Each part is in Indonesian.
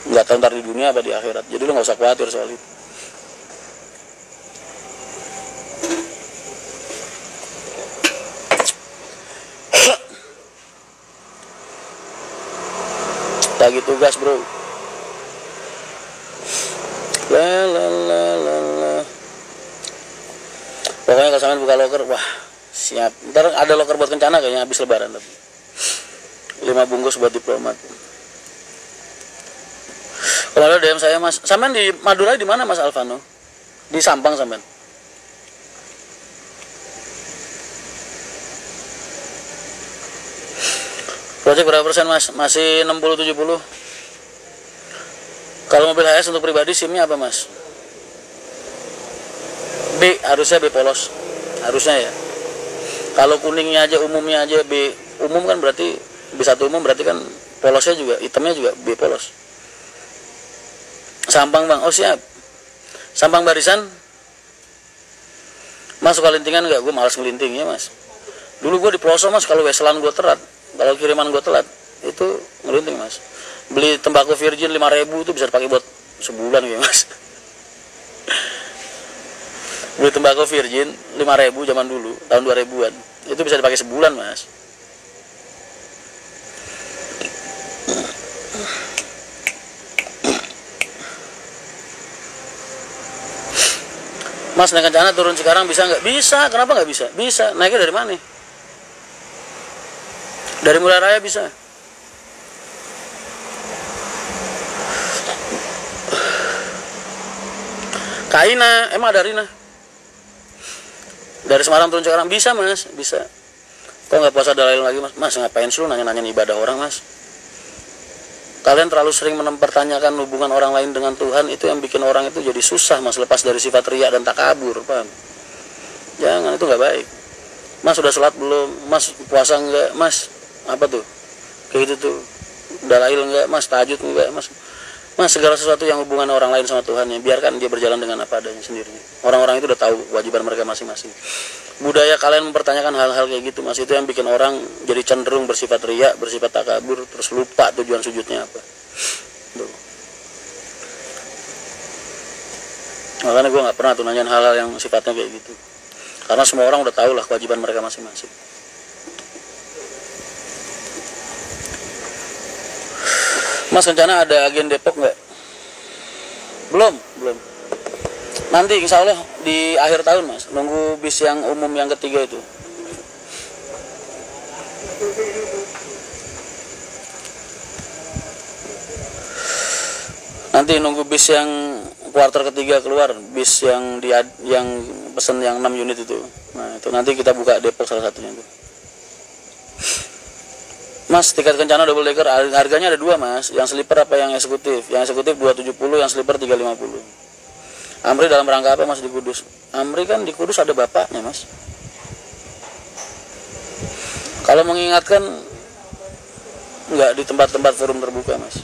nggak tahu ntar di dunia apa di akhirat. Jadi lu nggak usah khawatir soal itu. Lagi tugas bro. Pokoknya kalau sampean buka loker, wah siap. Ntar ada loker buat Kencana kayaknya habis lebaran tapi 5 bungkus buat diplomat. Kalau ada DM saya mas, sampean di Madura di mana mas Alvano? Di Sampang sampean. Proyek berapa persen mas? Masih 60-70. Kalau mobil HS untuk pribadi SIM-nya apa mas? B, harusnya B polos. Harusnya ya. Kalau kuningnya aja, umumnya aja B umum kan berarti B1 umum berarti kan polosnya juga, hitamnya juga B polos. Sampang bang, oh siap. Sampang barisan. Mas suka lintingan nggak? Gue malas ngelinting ya mas. Dulu gue di pelosok mas, kalau weselan gue telat. Kalau kiriman gue telat, itu ngelinting mas. Beli tembakau virgin 5.000 itu bisa dipakai buat sebulan ya mas. Beli tembakau virgin 5.000 zaman dulu, tahun 2000-an. Itu bisa dipakai sebulan mas. Mas naik Kencana turun sekarang bisa nggak? Bisa, kenapa nggak bisa? Bisa, naiknya dari mana? Dari Mulai Raya bisa. Kaina, emang ada Rina? Dari Semarang turun sekarang bisa mas, bisa. Kok nggak puasa dalil lagi mas? Mas ngapain sih lu nanya-nanya ibadah orang mas? Kalian terlalu sering mempertanyakan hubungan orang lain dengan Tuhan, itu yang bikin orang itu jadi susah mas, lepas dari sifat riya dan takabur, paham? Jangan, itu nggak baik. Mas sudah sholat belum? Mas puasa enggak? Mas apa tuh? Kayak gitu tuh. Dalail enggak? Mas tahajud enggak? Mas segala sesuatu yang hubungan orang lain sama Tuhan ya, biarkan dia berjalan dengan apa adanya sendirinya. Orang-orang itu udah tahu kewajiban mereka masing-masing. Budaya kalian mempertanyakan hal-hal kayak gitu mas, itu yang bikin orang jadi cenderung bersifat riya, bersifat takabur, terus lupa tujuan sujudnya apa. Tuh. Makanya gue nggak pernah tuh nanyain hal-hal yang sifatnya kayak gitu, karena semua orang udah tahu lah kewajiban mereka masing-masing. Mas Kencana ada agen Depok nggak? Belum. Nanti insya Allah di akhir tahun mas, nunggu bis yang umum yang ketiga itu. Nanti nunggu bis yang kuartal ketiga keluar, bis yang pesen yang 6 unit itu. Nah itu nanti kita buka Depok salah satunya itu. Mas, tiket Kencana double decker harganya ada 2 mas, yang sleeper apa yang eksekutif? Yang eksekutif 270, yang sleeper 350. Amri dalam rangka apa mas di Kudus? Amri kan di Kudus ada bapaknya mas. Kalau mengingatkan nggak di tempat-tempat forum terbuka mas.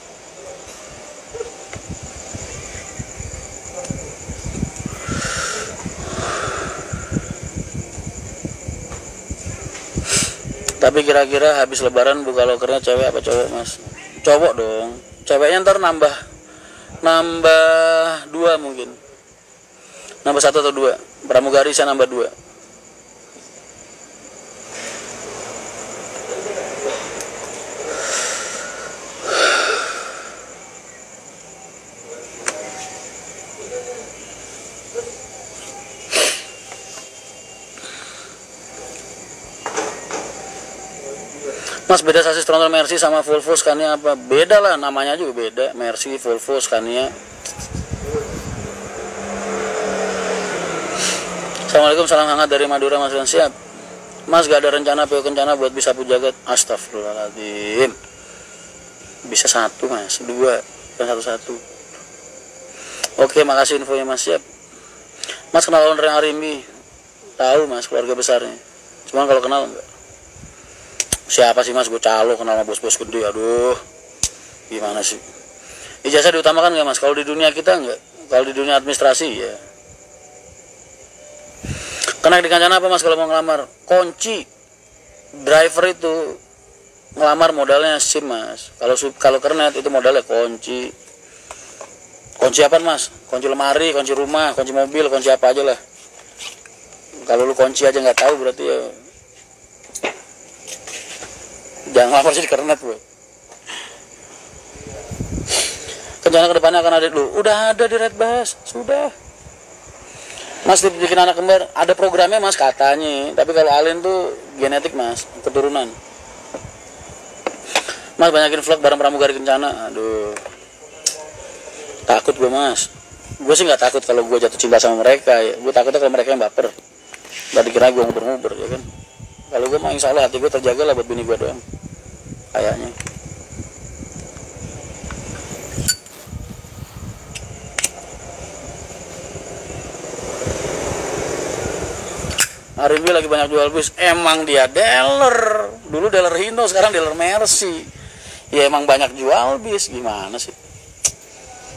Tapi kira-kira habis lebaran buka lokernya cewek apa cowok mas? Cowok dong. Ceweknya ntar nambah 2 mungkin. Nambah 1 atau 2. Pramugari saya nambah 2. Mas, beda sasis tronton Mercy sama Volvo Scania apa? Beda lah, namanya juga beda. Mercy, Volvo, Scania. Assalamualaikum, salam hangat dari Madura mas. Siap. Mas gak ada rencana PO Kencana buat bisa pujagat? Astagfirullahaladzim. Bisa 1 mas, 2 bukan 1. Oke, makasih infonya mas. Siap. Mas kenal Andre Arimbi? Tahu mas, keluarga besarnya. Cuma kalau kenal enggak. Siapa sih mas, gue calo kenal sama bos-bos gede. Aduh, gimana sih? Ijazah diutamakan nggak mas? Kalau di dunia kita enggak. Kalau di dunia administrasi ya. Kena di Kencana apa mas kalau mau ngelamar? Kunci driver itu ngelamar modalnya SIM mas. Kalau kernet itu modalnya kunci. Kunci apa mas? Kunci lemari, kunci rumah, kunci mobil, kunci apa aja lah. Kalau lu kunci aja nggak tahu berarti ya jangan lapor sih di kernet bro. Rencana kedepannya akan ada dulu. Udah ada di Redbus, sudah. Mas bikin anak kembar, ada programnya mas katanya. Tapi kalau alien tuh genetik mas, keturunan. Mas banyakin vlog bareng pramugari kencana. Aduh, takut gue mas. Gue sih nggak takut kalau gue jatuh cinta sama mereka ya. Gue takutnya kalau mereka yang baper. Gak dikira gue nguber-nguber ya kan. Kalau gue mah insya Allah hati gue terjaga lah buat bini gue doang. Kayaknya. Arimbi lagi banyak jual bis. Emang dia dealer. Dulu dealer Hino, sekarang dealer Mercy. Ya emang banyak jual bis. Gimana sih?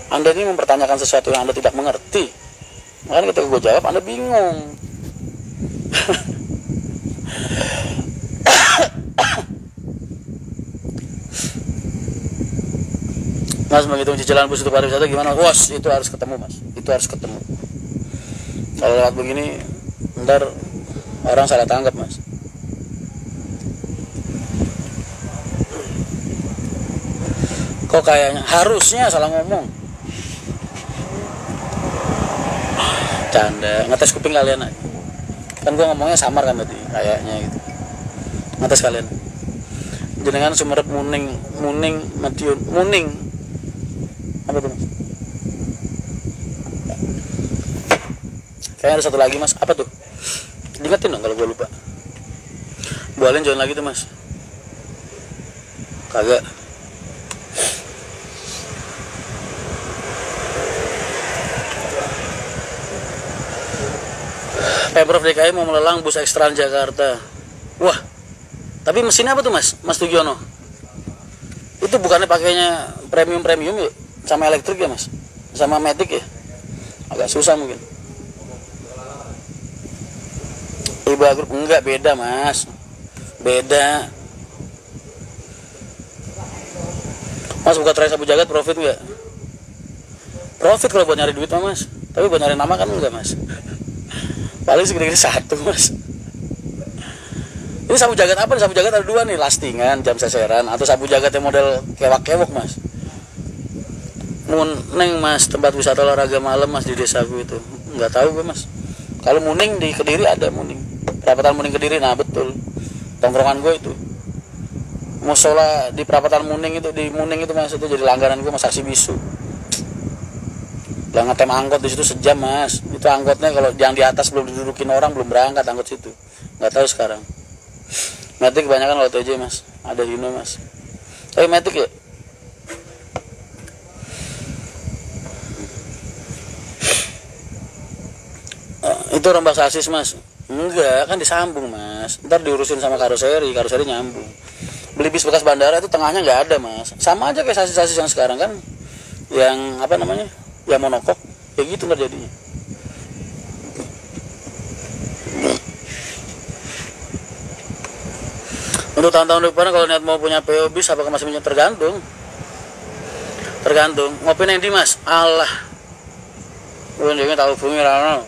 Anda ini mempertanyakan sesuatu yang Anda tidak mengerti. Makanya ketika gue jawab Anda bingung. Mas menghitung cicilan bus untuk pariwisata gimana? Wos, itu harus ketemu mas. Itu harus ketemu. Kalau lewat begini ntar orang salah tanggap mas. Kok kayaknya harusnya salah ngomong. Canda, ngetes kuping kalian aja. Kan gua ngomongnya samar kan tadi, kayaknya gitu. Ngetes kalian. Jenengan Sumerep Muning Madiun Muning. Apa tuh mas? Kayaknya ada satu lagi mas. Apa tuh? Diingetin dong kalau gue lupa. Boleh join lagi tuh mas. Kagak. Pemprov DKI mau melelang bus ekstran Jakarta. Wah, tapi mesinnya apa tuh mas? Mas Tugiono? Itu bukannya pakainya premium ya? Sama elektrik ya mas? Sama matic ya? Agak susah mungkin. Iba Group enggak, beda mas. Beda. Mas buka trail Sabu Jagat profit enggak? Profit kalau buat nyari duit mah mas. Tapi buat nyari nama kan enggak mas. Paling segede-gede satu mas. Ini Sabu Jagat apa? Sabu Jagat ada dua nih, lastingan, jam seseran, atau Sabu Jagat yang model kewak-kewok mas. Muning mas, tempat wisata olahraga malam mas di desaku itu. Nggak tahu gue mas. Kalau Muning di Kediri ada Muning. Perapatan Muning Kediri, nah betul. Tongkrongan gue itu. Musola di perapatan Muning itu, di Muning itu mas, itu jadi langganan gue mas, saksi bisu. Lah ngetem angkot di situ sejam mas. Itu angkotnya kalau yang di atas belum didudukin orang belum berangkat angkot situ. Nggak tahu sekarang. Matic kebanyakan laut aja mas. Ada Hino mas. Tapi Matic ya. Itu rombak sasis mas. Enggak, kan disambung mas. Ntar diurusin sama karoseri nyambung. Beli bis bekas bandara itu tengahnya nggak ada mas. Sama aja kayak sasis-sasis yang sekarang kan. Yang apa namanya? Yang monokok. Kayak gitu ntar jadinya. Untuk tahun-tahun depan kalau niat mau punya PO bis apakah masih punya? Tergantung. Ngopi neng di mas. Allah. Gue juga tahu bumi rano.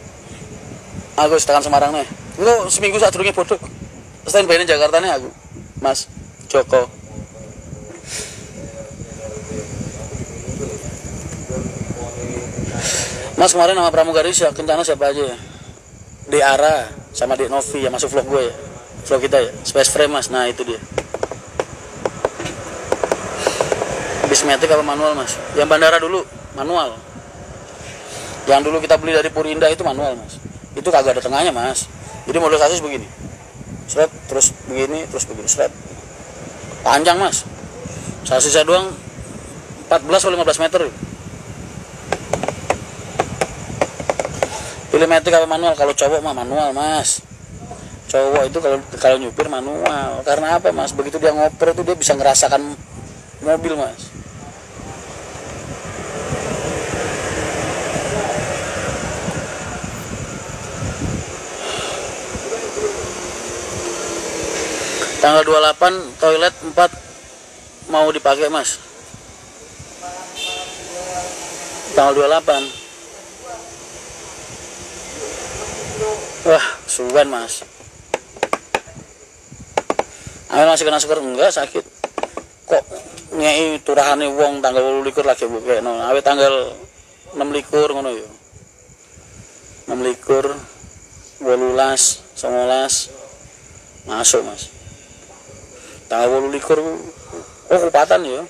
Aku tekan Semarang nih. Itu seminggu saat turunnya bodoh. Setelah bayarin Jakarta nih aku. Mas Joko. Mas kemarin nama pramugari kencana siapa aja ya? Ara sama Dek Novi yang masuk vlog gue ya. Vlog kita ya. Space Frame mas. Nah itu dia. Bis matic apa manual mas? Yang bandara dulu manual. Yang dulu kita beli dari Puri Indah itu manual mas. Itu kagak ada tengahnya mas. Jadi model sasis begini. Seret, terus begini, seret. Panjang mas. Sasisnya doang 14 atau 15 meter. Pilih matic apa manual? Kalau cowok mah manual mas. Cowok itu kalau nyupir manual. Karena apa mas? Begitu dia ngoper itu dia bisa ngerasakan mobil mas. Tanggal 28 toilet 4 mau dipakai mas. tanggal 28. Wah, sugan mas. Ayo masih kena syukur enggak sakit. Kok ngei turahane wong tanggal 28 lagi buke. No, awe tanggal 26 ngono ya. 26, 18, 19 masuk mas. Tanggal 28 oh kupatan ya.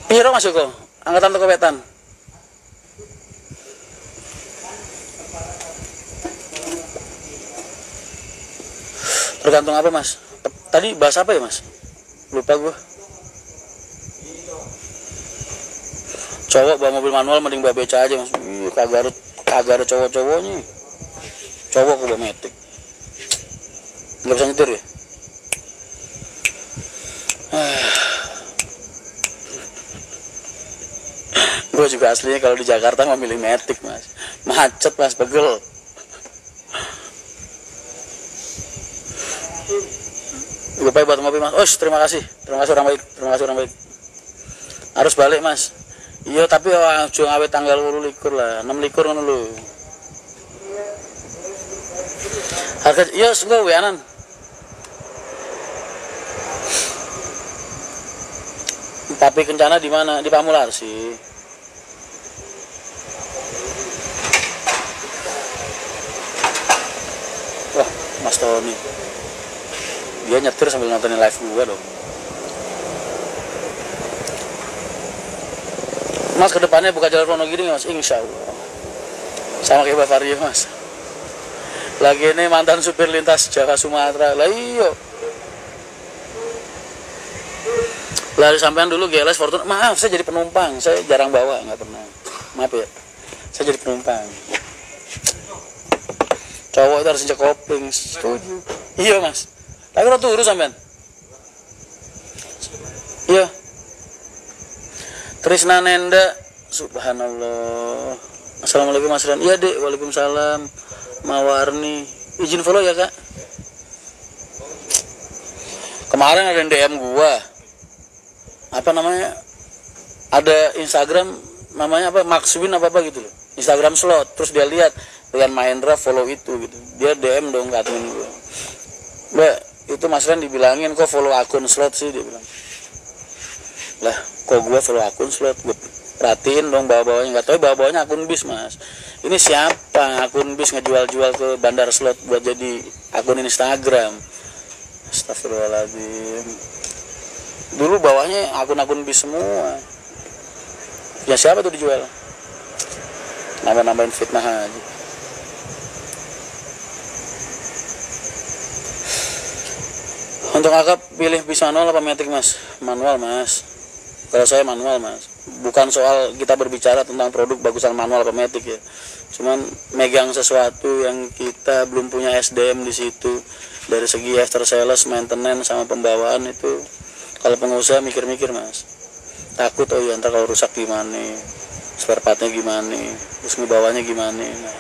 Piro mas kok? Angkatan teko wetan. Tergantung apa mas? Tadi bahas apa ya mas? Lupa gua. Cowok bawa mobil manual mending bawa beca aja mas. Kagak ada cowok-cowoknya. Cowok bawa metik. Nggak bisa nyetir ya? Gue juga aslinya kalau di Jakarta memilih metik mas. Macet mas, pegel. Gue pay buat ngopi mas. Oh terima kasih orang baik. Harus balik mas. Iya tapi ujung awet tanggal 28 lah, 26 kan lu. Harga iya enggak weanan. Tapi kencana di mana? Di Pamular sih. Wah, Mas Tony. Dia nyetir sambil nontonin live gue dong. Mas kedepannya buka jalur Wonogiri mas, insya Allah. Sama kayak Bavaria mas. Lagi ini mantan supir lintas Jawa Sumatera. Lah iyo. Lalu sampean dulu GLS Fortuna. Maaf, saya jadi penumpang. Saya jarang bawa, nggak pernah. Maaf ya. Saya jadi penumpang. Cowok itu harus injek kopling. Setuju. Iya mas. Tapi udah turun sampean. Iya. Trisna Nenda, subhanallah. Assalamualaikum Mas Ran. Iya dek, waalaikumsalam. Mawarni, izin follow ya kak. Kemarin ada yang DM gua. Apa namanya? Ada Instagram namanya apa? Maxwin apa gitu loh. Instagram slot. Terus dia lihat dengan Mahendra follow itu gitu. Dia DM dong ke admin gua. Mbak, itu Mas Ran dibilangin kok follow akun slot sih, dia bilang. Lah kok gue follow akun slot, gue perhatiin dong bawa-bawanya, nggak tahu bawa-bawanya akun bis mas. Ini siapa akun bis ngejual-jual ke bandar slot buat jadi akun Instagram? Astagfirullahaladzim. Dulu bawahnya akun-akun bis semua. Ya siapa tuh dijual? Nambah-nambahin fitnah aja. Untuk akap pilih bis manual apa metik mas? Manual mas. Kalau saya manual mas. Bukan soal kita berbicara tentang produk bagusan manual apa metik ya. Cuman megang sesuatu yang kita belum punya SDM di situ. Dari segi after sales, maintenance sama pembawaan itu. Kalau pengusaha mikir-mikir mas. Takut oh ya ntar kalau rusak gimana, spare partnya gimana, terus ngebawanya gimana. Nah.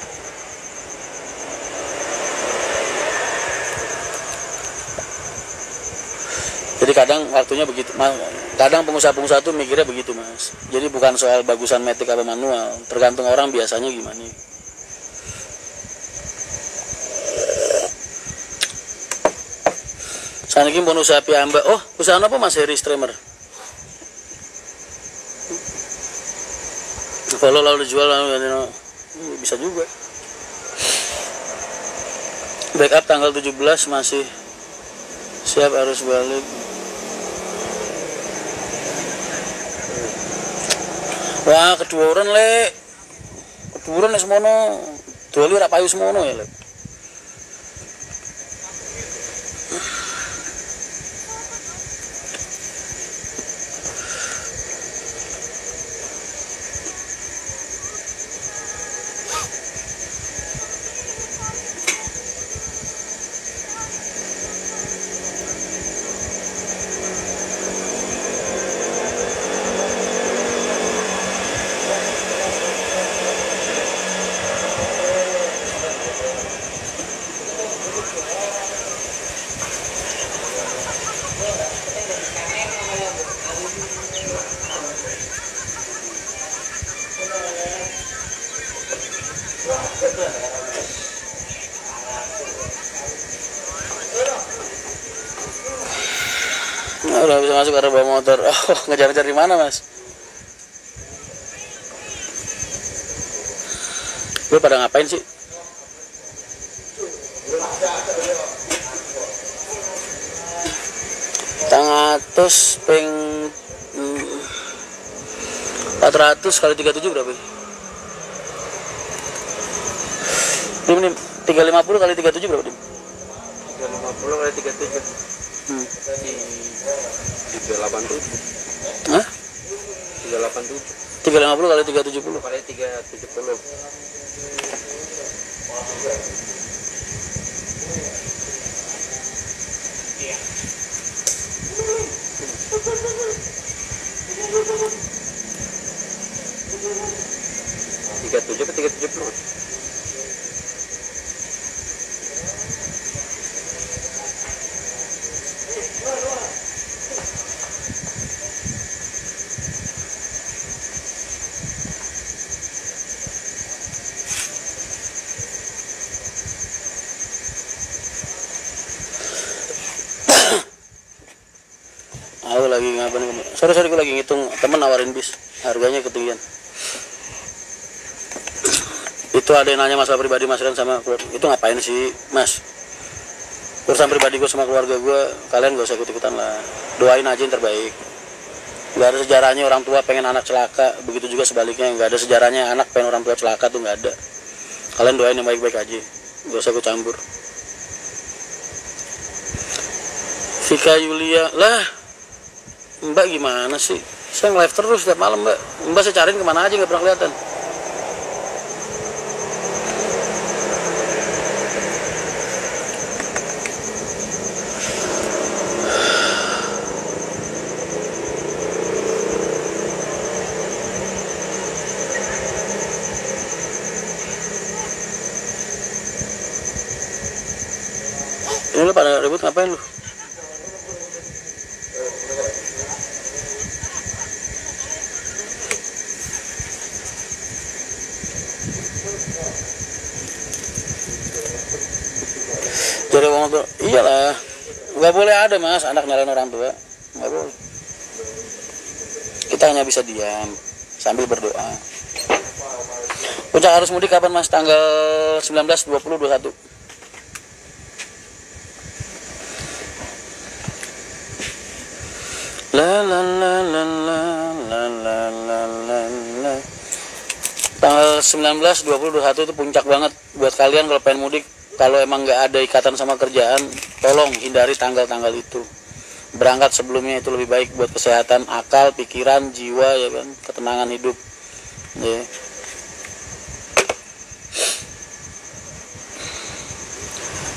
Jadi kadang waktunya begitu, kadang pengusaha-pengusaha tuh mikirnya begitu mas. Jadi bukan soal bagusan metik apa manual, tergantung orang biasanya gimana. Saat ini pun usaha piamba. Oh, usaha apa mas Heri streamer? Kalau lalu dijual lalu bisa juga. Backup tanggal 17 masih siap harus balik. Wah, keduren le. Keduren semono. Doli ora payu semono ya, le. Nah, udah bisa masuk karena bawa motor. Oh, ngejar-ngejar di mana, Mas? Lu pada ngapain sih? Tangatus peng 400 kali 37 berapa? Dim, 350 kali 37 berapa, Dim? 350 kali 37. Di 387. Hah? 387 350 kali 370 kali 370. Tiga tujuh ke 370. Aku lagi ngapain? Sorry gue lagi ngitung, temen nawarin bis, harganya ketinggian. Itu ada yang nanya masalah pribadi Mas Ren sama keluarga. Itu ngapain sih, Mas? Urusan pribadi gue sama keluarga gue, kalian gak usah ikut-ikutan lah. Doain aja yang terbaik. Gak ada sejarahnya orang tua pengen anak celaka, begitu juga sebaliknya. Gak ada sejarahnya anak pengen orang tua celaka, tuh gak ada. Kalian doain yang baik-baik aja, gak usah gue campur. Vika Yulia, lah Mbak gimana sih? Saya nge-live terus setiap malam, Mbak. Mbak saya cariin kemana aja nggak pernah kelihatan. Ini lu pada ribut ngapain lu? Jadi orang tua, iyalah, nggak boleh ada Mas anak nyalain orang tua, nggak boleh. Kita hanya bisa diam sambil berdoa. Puncak arus mudik kapan Mas? Tanggal 19, 20, 21. La la la la la la la la la la. Tanggal 19, 20, 21 itu puncak banget buat kalian kalau pengen mudik. Kalau emang nggak ada ikatan sama kerjaan, tolong hindari tanggal-tanggal itu. Berangkat sebelumnya itu lebih baik buat kesehatan akal, pikiran, jiwa, ya kan, ketenangan hidup. Ya.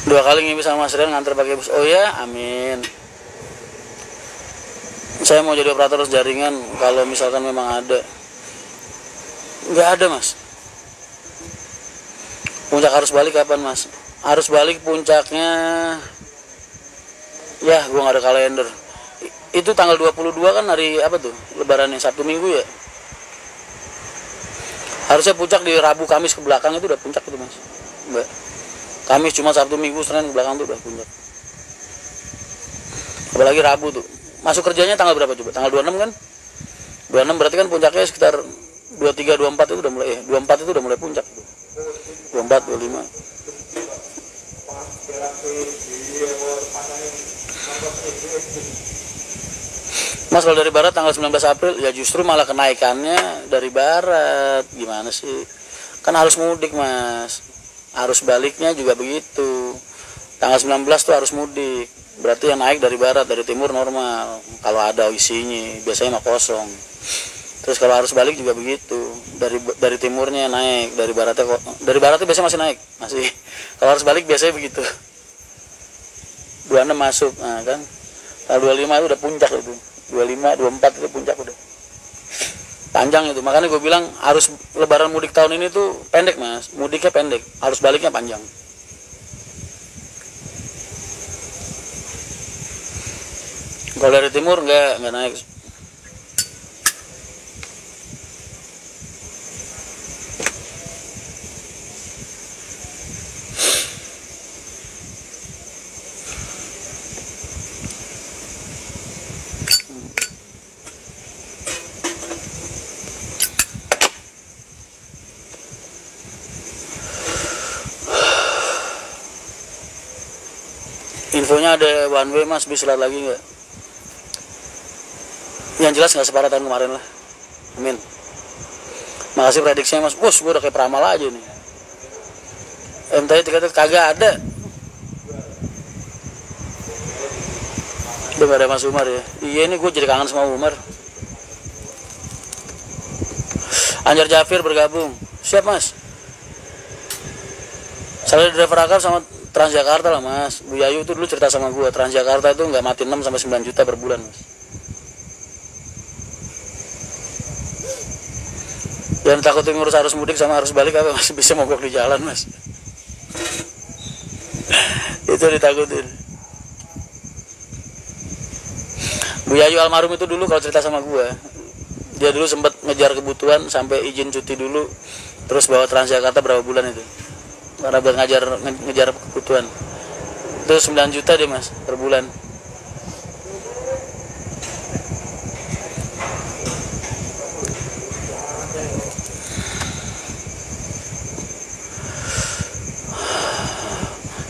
Dua kali ngimpi sama Mas Rian nganter pakai bus. Oh ya, amin. Saya mau jadi operator jaringan kalau misalkan memang ada. Nggak ada Mas. Puncak arus balik kapan Mas? Arus balik puncaknya, ya gua nggak ada kalender. Itu tanggal 22 kan hari apa tuh? Lebarannya Sabtu Minggu ya. Harusnya puncak di Rabu Kamis ke belakang itu udah puncak itu Mas. Mbak. Kamis cuma Sabtu Minggu Senin ke belakang tuh udah puncak. Apalagi Rabu tuh. Masuk kerjanya tanggal berapa coba? Tanggal 26 kan? 26 berarti kan puncaknya sekitar 23 24 itu udah mulai 24 itu udah mulai puncak tuh. 24 25. Mas kalau dari barat tanggal 19 April ya justru malah kenaikannya dari barat. Gimana sih? Kan harus mudik Mas. Arus baliknya juga begitu. Tanggal 19 tuh harus mudik. Berarti yang naik dari barat, dari timur normal. Kalau ada isinya, biasanya mah kosong. Terus kalau arus balik juga begitu. Dari timurnya naik, dari baratnya biasanya masih naik, masih. Kalau arus balik biasanya begitu. 26 masuk, nah kan. Kalau 25 itu udah puncak itu. 25, 24 itu puncak udah. Panjang itu. Makanya gue bilang arus lebaran mudik tahun ini tuh pendek Mas. Mudiknya pendek, arus baliknya panjang. Kalau dari timur nggak naik. Infonya ada one way mas, bisa lihat lagi nggak? Yang jelas nggak separah tahun kemarin lah. Amin. Makasih prediksinya mas. Bos, gue udah kayak peramal aja nih. MTI tiket kagak ada. Udah gak ada Mas Umar ya. Iya, ini gue jadi kangen sama Umar. Anjar Jafir bergabung. Siap mas. Saya driver akar sama Transjakarta lah mas. Bu Yayu itu dulu cerita sama gue, Transjakarta itu nggak mati 6 sampai 9 juta per bulan mas. Yang takutin ngurus arus mudik sama arus balik apa masih bisa mogok di jalan mas. Itu ditakutin. Bu Yayu almarhum itu dulu kalau cerita sama gue, dia dulu sempat ngejar kebutuhan sampai izin cuti dulu, terus bawa Transjakarta berapa bulan itu karena buat ngejar kebutuhan. Itu 9 juta deh mas per bulan.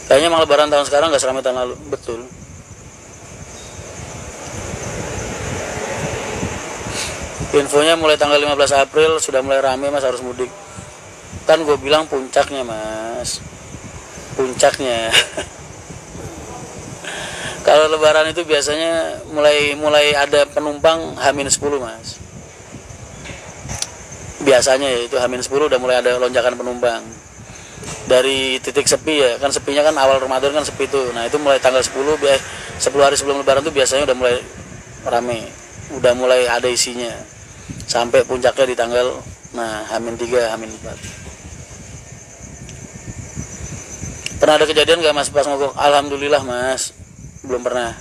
Kayaknya emang lebaran tahun sekarang gak seramai tahun lalu. Betul. Infonya mulai tanggal 15 April sudah mulai rame mas arus mudik. Kan gue bilang puncaknya mas, puncaknya. Kalau lebaran itu biasanya mulai ada penumpang H-10 mas. Biasanya ya itu H-10 udah mulai ada lonjakan penumpang. Dari titik sepi ya, kan sepinya kan awal Ramadan kan sepi tuh. Nah itu mulai tanggal 10 hari sebelum lebaran tuh biasanya udah mulai rame, udah mulai ada isinya. Sampai puncaknya di tanggal H-3, H-4. Pernah ada kejadian gak mas pas mogok? Alhamdulillah mas, belum pernah.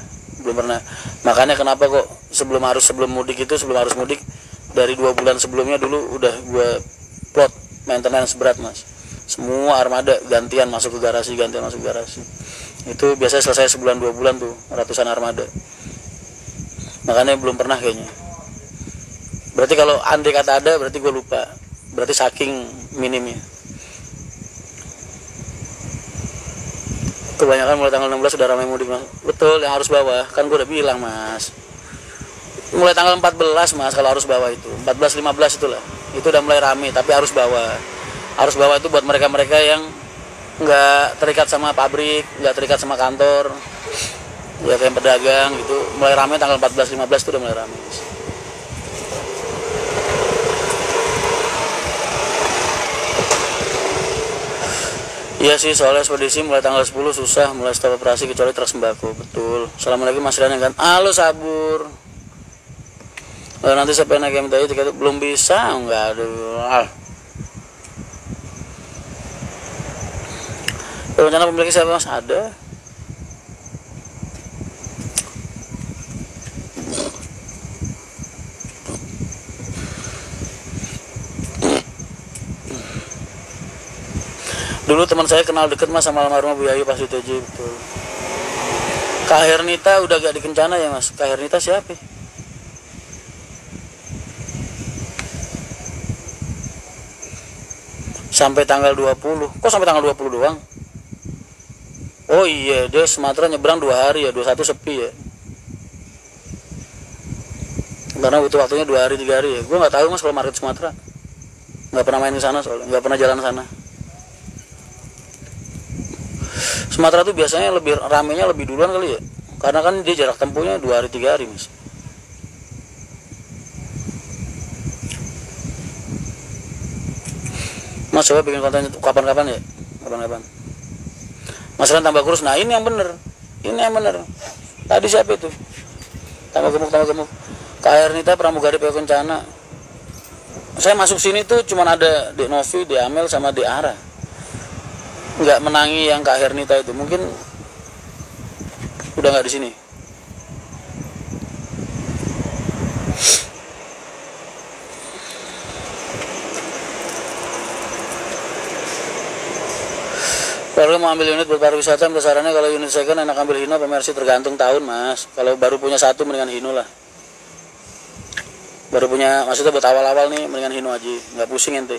Makanya kenapa kok sebelum arus mudik dari 2 bulan sebelumnya dulu udah gue plot maintenance berat mas. Semua armada gantian masuk ke garasi. Itu biasanya selesai sebulan 2 bulan tuh ratusan armada. Makanya belum pernah kayaknya. Berarti kalau andai kata ada berarti gue lupa. Berarti saking minimnya. Kebanyakan mulai tanggal 16 sudah ramai mudik mas. Betul, yang harus bawah kan gue udah bilang mas. Mulai tanggal 14 mas kalau harus bawah itu 14-15 itulah. Itu udah mulai ramai tapi harus bawah. Harus bawah itu buat mereka-mereka yang nggak terikat sama pabrik, nggak terikat sama kantor, ya kayak pedagang gitu. Mulai ramai tanggal 14-15 itu udah mulai ramai. Iya sih, soalnya ekspedisi mulai tanggal 10 susah, mulai stop operasi kecuali truk sembako. Betul. Assalamualaikum Mas Rian kan. Halo Sabur. Nanti saya pengen naik MTI tiket belum bisa, enggak ada. Rencana pemilik siapa mas? Ada. Dulu teman saya kenal deket mas sama almarhumah Bu Yayu pas di TJ. Betul. Kak Hernita udah gak di Kencana ya mas? Kak Hernita siapa? Sampai tanggal 20. Kok sampai tanggal 20 doang? Oh iya, dia Sumatera nyebrang 2 hari ya, 21 sepi ya. Karena butuh waktunya 2 hari 3 hari ya. Gue nggak tahu mas kalau market Sumatera. Nggak pernah main ke sana soalnya, nggak pernah jalan sana. Sumatera tuh biasanya lebih ramenya lebih duluan kali ya. Karena kan dia jarak tempuhnya 2 hari 3 hari mas. Mas coba bikin konten kapan-kapan ya? Kapan-kapan. Mas Ren tambah kurus. Nah ini yang bener. Tadi siapa itu? Tambah gemuk. Kak Hernita pramugari PO Kencana. Saya masuk sini tuh cuman ada Dek Novi, Dek Amel sama Dek Ara. Nggak menangi yang Kak Hernita itu. Mungkin udah nggak di sini. Kalau mau ambil unit berpariwisata, sarannya kalau unit second enak ambil Hino apa Mercy, tergantung tahun mas. Kalau baru punya 1 mendingan Hino lah. Baru punya, maksudnya buat awal-awal nih mendingan Hino aja, nggak pusing ente.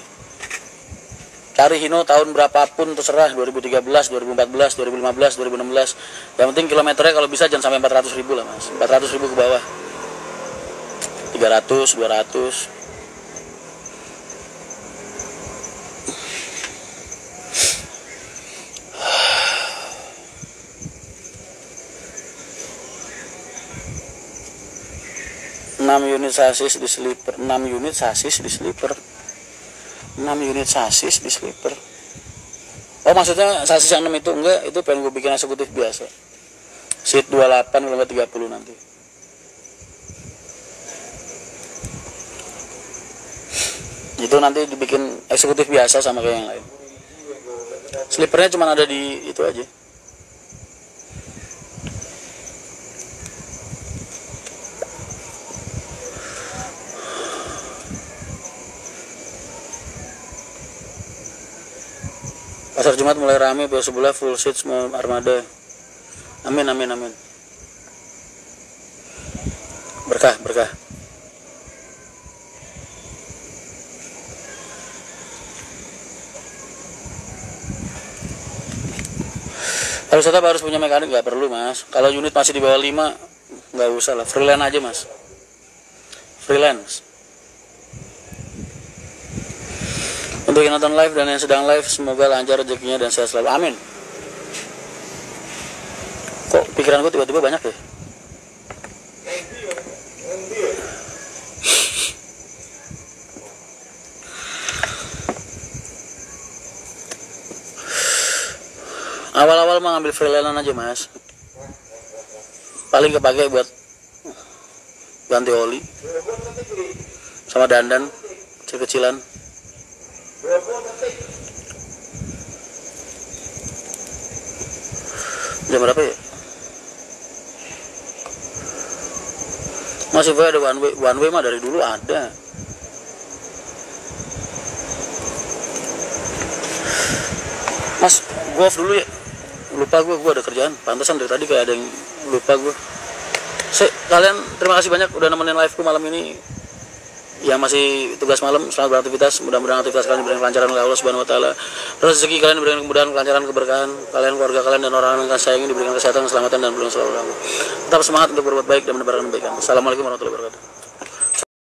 cari Hino tahun berapapun terserah, 2013, 2014, 2015, 2016. Yang penting kilometernya kalau bisa jangan sampai 400.000 lah mas, 400.000 ke bawah, 300, 200. Unit sasis di sleeper, 6 unit sasis di sleeper, 6 unit sasis di sleeper. Oh maksudnya sasis yang 6 itu enggak, itu pengen gue bikin eksekutif biasa, seat 28 kalau enggak 30 nanti. Itu nanti dibikin eksekutif biasa sama kayak yang lain. Sleepernya cuma ada di itu aja. Pasar Jumat mulai rame, besok sebelah full seat semua armada. Amin, amin, amin. Berkah, berkah. Kalau tetap harus punya mekanik, nggak perlu mas. Kalau unit masih di bawah 5, nggak usah lah. Freelance aja mas. Freelance. Untuk yang nonton live dan yang sedang live, semoga lancar rezekinya dan sehat selalu. Amin. Kok pikiran gue tiba-tiba banyak ya? Awal-awal mau ngambil freelance aja mas. Paling kepake buat ganti oli sama dandan kecil-kecilan. Jam berapa ya? Masih ada one way mah dari dulu ada. Mas, gue off dulu ya. Lupa gue ada kerjaan. Pantesan dari tadi kayak ada yang lupa gue. Kalian terima kasih banyak udah nemenin live ku malam ini. Yang masih tugas malam, selamat beraktivitas. Mudah-mudahan aktivitas kalian diberikan kelancaran oleh Allah Subhanahu wa taala. Rezeki kalian diberikan kemudahan, kelancaran, keberkahan. Kalian, keluarga kalian dan orang-orang yang kalian sayangi diberikan kesehatan, keselamatan dan berlindung selalu. Tetap semangat untuk berbuat baik dan menebarkan kebaikan. Assalamualaikum warahmatullahi wabarakatuh.